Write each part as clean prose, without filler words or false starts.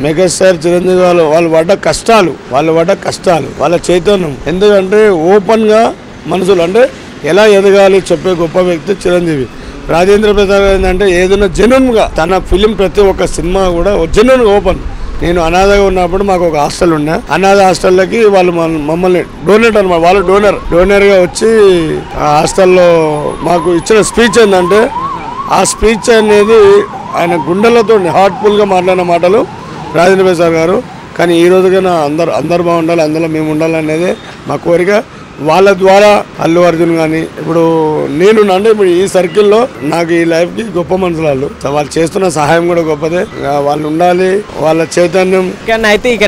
Megastar Chiranjeevi వాళ్ళు పడ్డ కష్టాలు వాళ్ళ చైతన్యం ఎందుకంటే ఓపెన్గా మనుషులు అంటే ఎలా ఎదగాలి చెప్పే గొప్ప వ్యక్తి చిరంజీవి. రాజేంద్ర ప్రసాద్ ఏంటంటే ఏదైనా జెన్యున్గా తన ఫిలిం ప్రతి ఒక్క సినిమా కూడా జెన్యున్గా ఓపెన్. నేను అనాథగా ఉన్నప్పుడు మాకు ఒక హాస్టల్ ఉండే, అనాథ హాస్టల్లోకి వాళ్ళు మమ్మల్ని డొనేట్ అనమాట, వాళ్ళు డోనర్గా వచ్చి ఆ హాస్టల్లో మాకు ఇచ్చిన స్పీచ్ ఏంటంటే ఆ స్పీచ్ అనేది ఆయన గుండెలతో హార్ట్ఫుల్గా మాట్లాడిన మాటలు రాజేంద్ర ప్రసాద్ గారు. కానీ ఈ రోజుకైనా అందరు బాగుండాలి, అందులో మేము ఉండాలి అనేది మా కోరిక. వాళ్ళ ద్వారా అల్లు అర్జున్ కానీ ఇప్పుడు నేను అంటే ఇప్పుడు ఈ సర్కిల్లో నాకు ఈ లైఫ్కి గొప్ప మనుషులు వాళ్ళు. వాళ్ళు చేస్తున్న సహాయం కూడా గొప్పదే, వాళ్ళు ఉండాలి, వాళ్ళ చైతన్యం. అయితే ఇక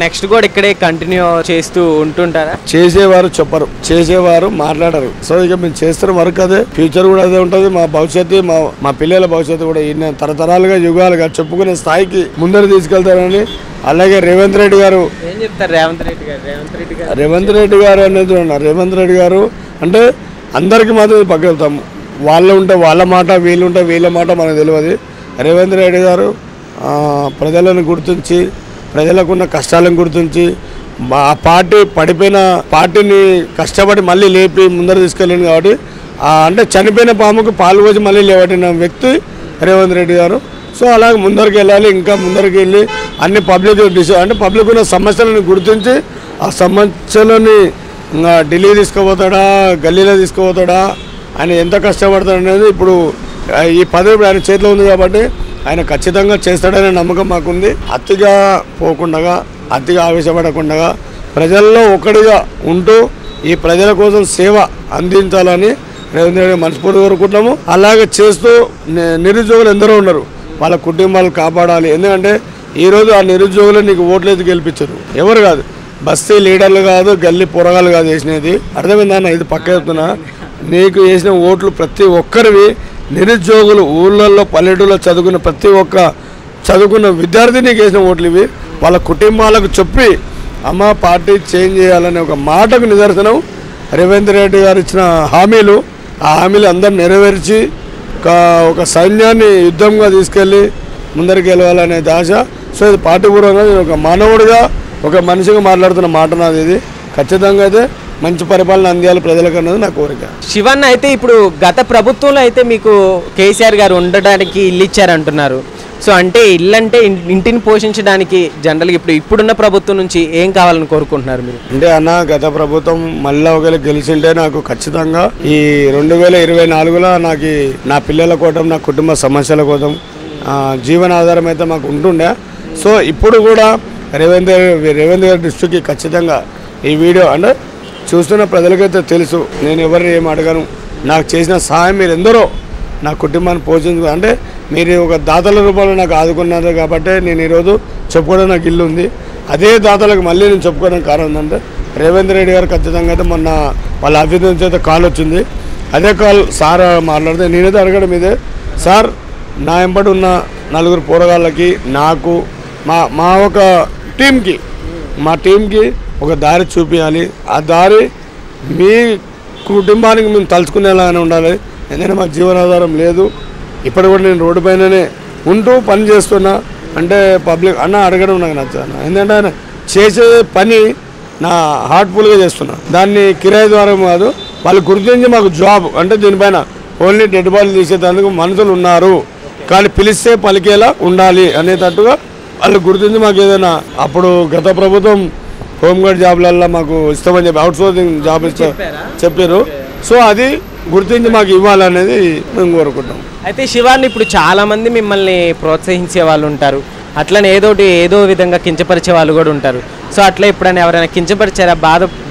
నెక్స్ట్ కూడా ఇక్కడే కంటిన్యూ చేస్తూ ఉంటుంటారా? చేసేవారు చెప్పరు, చేసేవారు మాట్లాడరు. సో ఇక మేము చేస్తున్న వర్క్ అదే, ఫ్యూచర్ కూడా అదే ఉంటుంది. మా భవిష్యత్తు మా పిల్లల భవిష్యత్తు కూడా ఈయన తరతరాలుగా యుగాలుగా చెప్పుకునే స్థాయికి ముందర తీసుకెళ్తారని. అలాగే రేవంత్ రెడ్డి గారు ఏం చెప్తారు? రేవంత్ రెడ్డి గారు అనేది రేవంత్ రెడ్డి గారు అంటే అందరికి మాత్రం పక్కకెళ్తాం. వాళ్ళు ఉంటే వాళ్ళ మాట, వీళ్ళు ఉంటే వీళ్ళ మాట మనకు తెలియదు. రేవంత్ రెడ్డి గారు ప్రజలను గుర్తించి, ప్రజలకున్న కష్టాలను గుర్తించి, ఆ పార్టీ పడిపోయిన పార్టీని కష్టపడి మళ్ళీ లేపి ముందర తీసుకెళ్ళింది కాబట్టి అంటే చనిపోయిన పాముకు పాలు పోసి మళ్ళీ లేవటిన వ్యక్తి రేవంత్ రెడ్డి గారు. సో అలాగే ముందరికి వెళ్ళాలి, ఇంకా ముందరికి వెళ్ళి అన్ని పబ్లిక్ అంటే పబ్లిక్ ఉన్న సమస్యలను గుర్తించి ఆ సమస్యలని ఢిల్లీ తీసుకుపోతాడా, గల్లీలో తీసుకుపోతాడా, ఆయన ఎంత కష్టపడతాడు అనేది ఇప్పుడు ఈ పదవి ఆయన చేతిలో ఉంది కాబట్టి ఆయన ఖచ్చితంగా చేస్తాడనే నమ్మకం మాకుంది. అతిగా పోకుండా, అతిగా ఆవేశపడకుండా ప్రజల్లో ఒకటిగా ఉంటూ ఈ ప్రజల కోసం సేవ అందించాలని రేవంత్ రెడ్డి మనస్ఫూర్తిగా కోరుకుంటున్నాము. అలాగే చేస్తూ నిరుద్యోగులు ఎందరో ఉన్నారు, వాళ్ళ కుటుంబాలు కాపాడాలి. ఎందుకంటే ఈరోజు ఆ నిరుద్యోగులు నీకు ఓట్లు ఎత్తి గెలిపించరు, ఎవరు కాదు, బస్తీ లీడర్లు కాదు, గల్లీ పొరగాలు కాదు వేసినది. అర్థమైందన్న, ఇది పక్క చెప్తున్నా. నీకు వేసిన ఓట్లు ప్రతి ఒక్కరివి నిరుద్యోగులు, ఊళ్ళల్లో పల్లెటూళ్ళలో చదువుకున్న ప్రతి ఒక్క చదువుకున్న విద్యార్థి నీకు వేసిన ఓట్లు ఇవి. వాళ్ళ కుటుంబాలకు చెప్పి అమ్మ పార్టీ చేంజ్ చేయాలనే ఒక మాటకు నిదర్శనం రేవంత్ రెడ్డి గారు ఇచ్చిన హామీలు. ఆ హామీలు అందరూ నెరవేర్చి ఒక సైన్యాన్ని యుద్ధంగా తీసుకెళ్ళి ముందరికి వెళ్ళాలనే ఆశ. సో ఇది పార్టీపూర్వంగా నేను ఒక మానవుడిగా, ఒక మనిషిగా మాట్లాడుతున్న మాట నాది. ఇది ఖచ్చితంగా అయితే మంచి పరిపాలన అందియాలి ప్రజలకు అన్నది నా కోరిక. శివన్న అయితే ఇప్పుడు గత ప్రభుత్వంలో అయితే మీకు కేసీఆర్ గారు ఉండడానికి ఇల్లు ఇచ్చారంటున్నారు. సో అంటే ఇల్లు అంటే ఇంటిని పోషించడానికి జనరల్గా ఇప్పుడున్న ప్రభుత్వం నుంచి ఏం కావాలని కోరుకుంటున్నారు మీరు? అంటే అన్న, గత ప్రభుత్వం మళ్ళీ ఒకవేళ గెలిచింటే నాకు ఖచ్చితంగా ఈ 2024లో నాకు నా పిల్లల కోసం, నా కుటుంబ సమస్యల కోసం జీవనాధారం అయితే మాకు ఉంటుండే. సో ఇప్పుడు కూడా రేవంత్ గారి దృష్టికి ఖచ్చితంగా ఈ వీడియో అంటే చూస్తున్న ప్రజలకైతే తెలుసు, నేను ఎవరిని ఏం అడగను. నాకు చేసిన సహాయం మీరు ఎందరో నా కుటుంబాన్ని పోషించు అంటే మీరు ఒక దాతల రూపంలో నాకు ఆదుకున్నారు కాబట్టి నేను ఈరోజు చెప్పుకోవడం నాకు ఇల్లు ఉంది. అదే దాతలకు మళ్ళీ నేను చెప్పుకోవడానికి కారణం ఏంటంటే రేవంత్ రెడ్డి గారు ఖచ్చితంగా అయితే మొన్న వాళ్ళ ఆఫీస్ నుంచి అయితే కాల్ వచ్చింది. అదే కాల్ సార్ మాట్లాడితే నేనైతే అడగడం ఇదే, సార్ నా వెంబడి ఉన్న 4 పోరగాళ్ళకి, నాకు మా ఒక టీంకి ఒక దారి చూపించాలి. ఆ దారి మీ కుటుంబానికి మేము తలుచుకునేలాగానే ఉండాలి. ఎందుకంటే మాకు జీవనాధారం లేదు. ఇప్పుడు కూడా నేను రోడ్డు పైననే ఉంటూ పని చేస్తున్నా. అంటే పబ్లిక్ అన్న అడగడం నాకు నచ్చాను. ఎందుకంటే ఆయన చేసే పని నా హార్ట్ఫుల్గా చేస్తున్నా. దాన్ని కిరాయి ద్వారా కాదు, వాళ్ళు గుర్తించి మాకు జాబ్ అంటే దీనిపైన ఓన్లీ డెడ్ బాడీ తీసేందుకు మనుషులు ఉన్నారు, కానీ పిలిస్తే పలికేలా ఉండాలి అనేటట్టుగా వాళ్ళు గుర్తించి మాకు ఏదైనా అప్పుడు గత ప్రభుత్వం హోంగార్డ్ జాబ్లల్లో మాకు ఇస్తామని చెప్పి అవుట్సోర్సింగ్ జాబ్ చెప్పారు. సో అది గుర్తించి మాకు ఇవ్వాలనేది మేము కోరుకుంటాం. అయితే శివాన్ని ఇప్పుడు చాలామంది మిమ్మల్ని ప్రోత్సహించే వాళ్ళు ఉంటారు, అట్లనే ఏదో విధంగా కించపరిచే వాళ్ళు కూడా ఉంటారు. సో అట్లా ఎప్పుడైనా ఎవరైనా కించపరిచారా,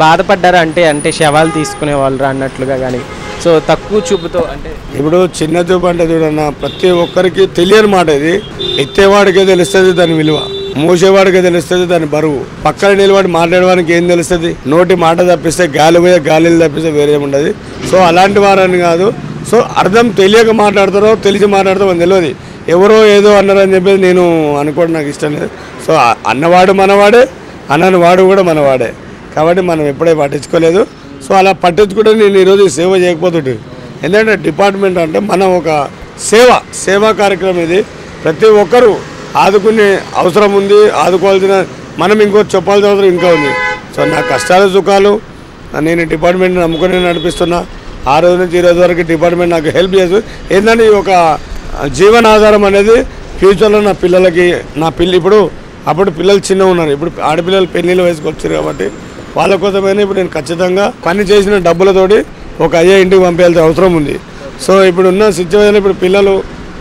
బాధపడ్డారా? అంటే శవాలు తీసుకునే వాళ్ళు అన్నట్లుగా కానీ, సో తక్కువ చూపుతో అంటే ఇప్పుడు చిన్న చూపు అంటే చూడన్న ప్రతి ఒక్కరికి తెలియని మాట. ఇది ఎత్తేవాడికే తెలుస్తుంది దాని విలువ, మూసేవాడికే తెలుస్తుంది దాని బరువు, పక్కన నిలబడి మాట్లాడడానికి ఏం తెలుస్తుంది? నోటి మాట తప్పిస్తే గాలిలు తప్పిస్తే వేరే ఉండదు. సో అలాంటి వారని కాదు. సో అర్థం తెలియక మాట్లాడతారో తెలిసి మాట్లాడతారో అని తెలియదు. ఎవరో ఏదో అన్నారని చెప్పేసి నేను అనుకోవడం నాకు ఇష్టం లేదు. సో అన్నవాడు మనవాడే, అన్నని వాడు కూడా మనవాడే కాబట్టి మనం ఎప్పుడే పట్టించుకోలేదు. సో అలా పట్టించుకుంటే నేను ఈరోజు సేవ చేయకపోతుంటే, ఎందుకంటే డిపార్ట్మెంట్ అంటే మనం ఒక సేవా కార్యక్రమం ఇది. ప్రతి ఒక్కరూ ఆదుకునే అవసరం ఉంది, ఆదుకోవాల్సిన మనం ఇంకో చెప్పాల్సిన అవసరం ఇంకా ఉంది. సో నా కష్టాల సుఖాలు నేను డిపార్ట్మెంట్ నమ్ముకొని నడిపిస్తున్నా. ఆ రోజు నుంచి ఈ రోజు వరకు డిపార్ట్మెంట్ నాకు హెల్ప్ చేస్తుంది. ఏంటంటే ఈ ఒక జీవనాధారం అనేది ఫ్యూచర్లో నా పిల్లలకి ఇప్పుడు అప్పుడు పిల్లలు చిన్నగా ఉన్నారు, ఇప్పుడు ఆడపిల్లలు పెళ్ళిళ్ళు వయసుకు వచ్చారు కాబట్టి వాళ్ళ కోసమైనా ఇప్పుడు నేను ఖచ్చితంగా పని చేసిన డబ్బులతోటి ఒక అయ్యే ఇంటికి పంపేయాల్సిన అవసరం ఉంది. సో ఇప్పుడు ఉన్న సిచ్యువేషన్ ఇప్పుడు పిల్లలు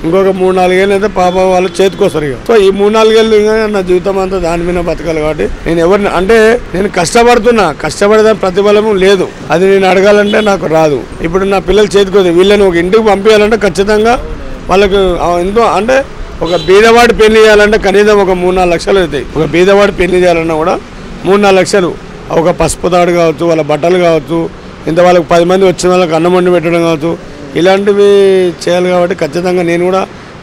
ఇంకొక 3-4 ఏళ్ళు అయితే పాప వాళ్ళు చేతికొస్తారు ఇక. సో ఈ 3-4 ఏళ్ళు నా జీవితం అంతా దాని మీద బతకాలి కాబట్టి నేను ఎవరిని అంటే నేను కష్టపడేదా ప్రతిఫలము లేదు, అది నేను అడగాలంటే నాకు రాదు. ఇప్పుడు నా పిల్లలు చేతికొస్తారు, వీళ్ళని ఒక ఇంటికి పంపించాలంటే ఖచ్చితంగా వాళ్ళకు ఎంతో అంటే ఒక బీదవాడి పెళ్లి చేయాలంటే కనీసం ఒక 3-4 లక్షలు అవుతాయి. ఒక బీదవాడి పెళ్లి చేయాలన్నా కూడా 3-4 లక్షలు, ఒక పసుపు తాడు కావచ్చు, వాళ్ళ బట్టలు కావచ్చు, ఇంత వాళ్ళకి 10 మంది వచ్చిన వాళ్ళకి అన్నం వండి పెట్టడం కావచ్చు, ఇలాంటివి చేయాలి. కాబట్టి ఖచ్చితంగా నేను కూడా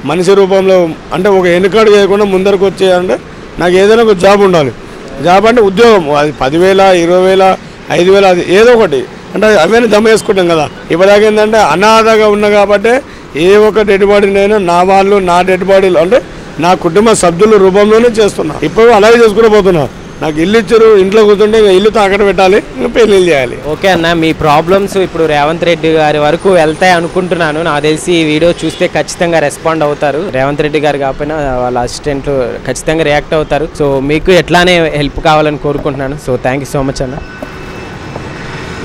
మనిషి రూపంలో అంటే ఒక వెనుకాడు చేయకుండా ముందరకు వచ్చేయాలంటే నాకు ఏదైనా ఒక జాబ్ ఉండాలి. జాబ్ అంటే ఉద్యోగం, అది 10,000, 20,000, 5,000 అది ఏదో ఒకటి అంటే అవన్నీ దమ్మ వేసుకుంటాం కదా. ఇప్పటిదాకా ఏంటంటే అనాథగా ఉన్నా కాబట్టి ఏ ఒక్క డెడ్ బాడీనైనా నా డెడ్ బాడీలు అంటే నా కుటుంబ సభ్యుల రూపంలోనే చేస్తున్నా. ఇప్పుడు అలాగే చేసుకుంటూ పోతున్నా. నాకు ఇల్లు ఇచ్చారు, ఇంట్లో కూర్చుంటే ఇల్లు తాకట్టు పెట్టాలి, పెళ్ళిళ్ళు చేయాలి. ఓకే అన్న, మీ ప్రాబ్లమ్స్ ఇప్పుడు రేవంత్ రెడ్డి గారి వరకు వెళ్తాయి అనుకుంటున్నాను. నాకు తెలిసి ఈ వీడియో చూస్తే ఖచ్చితంగా రెస్పాండ్ అవుతారు. రేవంత్ రెడ్డి గారు కాకపోయినా వాళ్ళ అసిస్టెంట్లు ఖచ్చితంగా రియాక్ట్ అవుతారు. సో మీకు ఎట్లానే హెల్ప్ కావాలని కోరుకుంటున్నాను. So thank you so much అన్న.